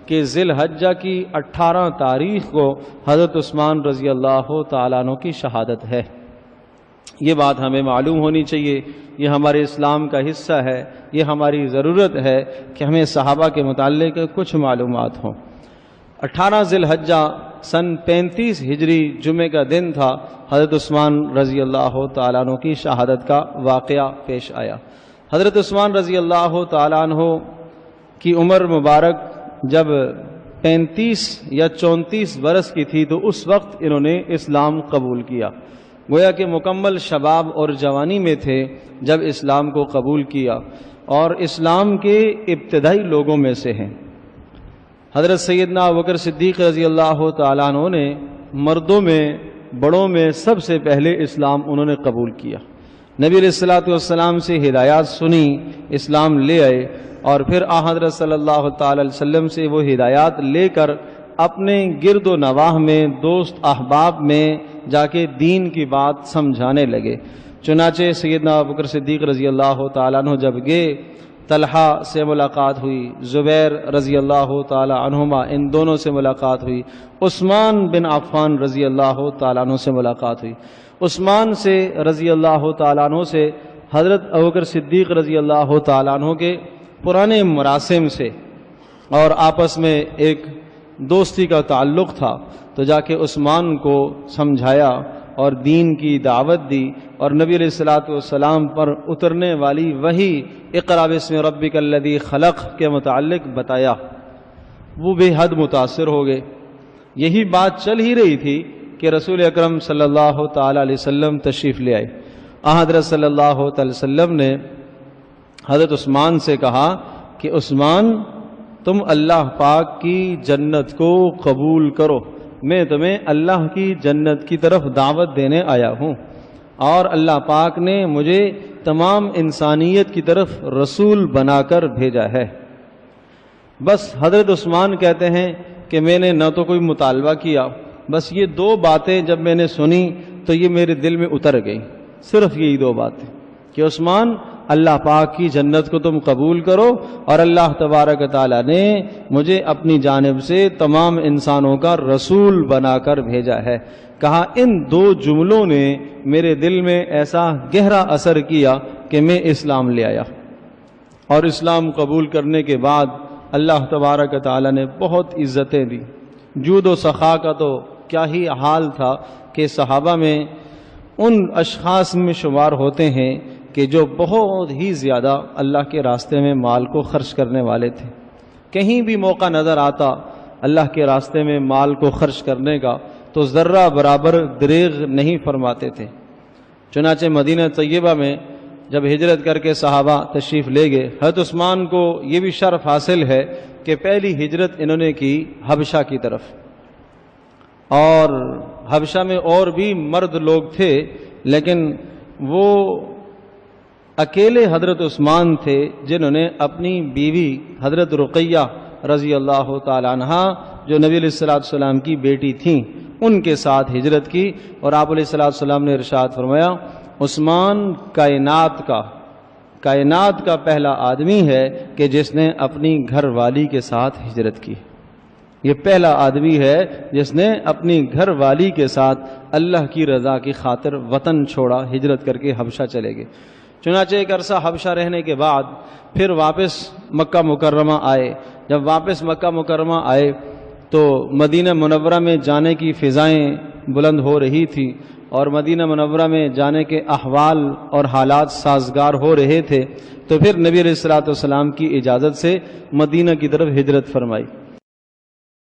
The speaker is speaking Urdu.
کہ ذی الحجہ کی 18 تاریخ کو حضرت عثمان رضی اللہ تعالیٰ عنہ کی شہادت ہے۔ یہ بات ہمیں معلوم ہونی چاہیے، یہ ہمارے اسلام کا حصہ ہے، یہ ہماری ضرورت ہے کہ ہمیں صحابہ کے متعلق کچھ معلومات ہوں۔ 18 ذی الحجہ سن 35 ہجری جمعہ کا دن تھا، حضرت عثمان رضی اللہ تعالیٰ عنہ کی شہادت کا واقعہ پیش آیا۔ حضرت عثمان رضی اللہ تعالیٰ عنہ کی عمر مبارک جب 35 یا 34 برس کی تھی تو اس وقت انہوں نے اسلام قبول کیا، گویا کہ مکمل شباب اور جوانی میں تھے جب اسلام کو قبول کیا، اور اسلام کے ابتدائی لوگوں میں سے ہیں۔ حضرت سیدنا ابوبکر صدیق رضی اللہ تعالیٰ عنہ نے مردوں میں بڑوں میں سب سے پہلے اسلام انہوں نے قبول کیا، نبی علیہ الصلوۃ والسلام سے ہدایات سنی، اسلام لے آئے، اور پھر حضرت صلی اللہ تعالی علیہ وسلم سے وہ ہدایات لے کر اپنے گرد و نواح میں دوست احباب میں جا کے دین کی بات سمجھانے لگے۔ چنانچہ سیدنا ابوبکر صدیق رضی اللہ تعالیٰ عنہ جب گئے، طلحہ سے ملاقات ہوئی، زبیر رضی اللہ تعالیٰ عنہما ان دونوں سے ملاقات ہوئی، عثمان بن عفان رضی اللہ تعالیٰ عنہ سے ملاقات ہوئی۔ عثمان سے رضی اللہ تعالیٰ عنہ سے حضرت ابوبکر صدیق رضی اللہ تعالیٰ عنہ کے پرانے مراسم سے اور آپس میں ایک دوستی کا تعلق تھا، تو جا کے عثمان کو سمجھایا اور دین کی دعوت دی، اور نبی علیہ الصلوۃ والسلام پر اترنے والی وحی اقرأ باسم ربک الذی خلق کے متعلق بتایا۔ وہ بے حد متاثر ہو گئے۔ یہی بات چل ہی رہی تھی کہ رسول اکرم صلی اللہ تعالی علیہ وسلم تشریف لے آئے۔ حضرت صلی اللہ تعالی وسلم نے حضرت عثمان سے کہا کہ عثمان، تم اللہ پاک کی جنت کو قبول کرو، میں تمہیں اللہ کی جنت کی طرف دعوت دینے آیا ہوں، اور اللہ پاک نے مجھے تمام انسانیت کی طرف رسول بنا کر بھیجا ہے۔ بس حضرت عثمان کہتے ہیں کہ میں نے نہ تو کوئی مطالبہ کیا، بس یہ دو باتیں جب میں نے سنی تو یہ میرے دل میں اتر گئی، صرف یہی دو باتیں کہ عثمان، اللہ پاک کی جنت کو تم قبول کرو، اور اللہ تبارک تعالیٰ نے مجھے اپنی جانب سے تمام انسانوں کا رسول بنا کر بھیجا ہے۔ کہا ان دو جملوں نے میرے دل میں ایسا گہرا اثر کیا کہ میں اسلام لے آیا، اور اسلام قبول کرنے کے بعد اللہ تبارک تعالیٰ نے بہت عزتیں دی۔ جود و سخا کا تو کیا ہی حال تھا کہ صحابہ میں ان اشخاص میں شمار ہوتے ہیں کہ جو بہت ہی زیادہ اللہ کے راستے میں مال کو خرچ کرنے والے تھے۔ کہیں بھی موقع نظر آتا اللہ کے راستے میں مال کو خرچ کرنے کا تو ذرہ برابر دریغ نہیں فرماتے تھے۔ چنانچہ مدینہ طیبہ میں جب ہجرت کر کے صحابہ تشریف لے گئے، حضرت عثمان کو یہ بھی شرف حاصل ہے کہ پہلی ہجرت انہوں نے کی حبشہ کی طرف، اور حبشہ میں اور بھی مرد لوگ تھے، لیکن وہ اکیلے حضرت عثمان تھے جنہوں نے اپنی بیوی حضرت رقیہ رضی اللہ تعالی عنہا جو نبی علیہ الصلوۃ والسلام کی بیٹی تھیں، ان کے ساتھ ہجرت کی، اور آپ علیہ الصلوۃ والسلام نے ارشاد فرمایا عثمان کائنات کا پہلا آدمی ہے کہ جس نے اپنی گھر والی کے ساتھ ہجرت کی۔ یہ پہلا آدمی ہے جس نے اپنی گھر والی کے ساتھ اللہ کی رضا کی خاطر وطن چھوڑا، ہجرت کر کے حبشہ چلے گئے۔ چنانچہ ایک عرصہ حبشہ رہنے کے بعد پھر واپس مکہ مکرمہ آئے۔ جب واپس مکہ مکرمہ آئے تو مدینہ منورہ میں جانے کی فضائیں بلند ہو رہی تھی، اور مدینہ منورہ میں جانے کے احوال اور حالات سازگار ہو رہے تھے، تو پھر نبی علیہ الصلوۃ والسلام کی اجازت سے مدینہ کی طرف ہجرت فرمائی۔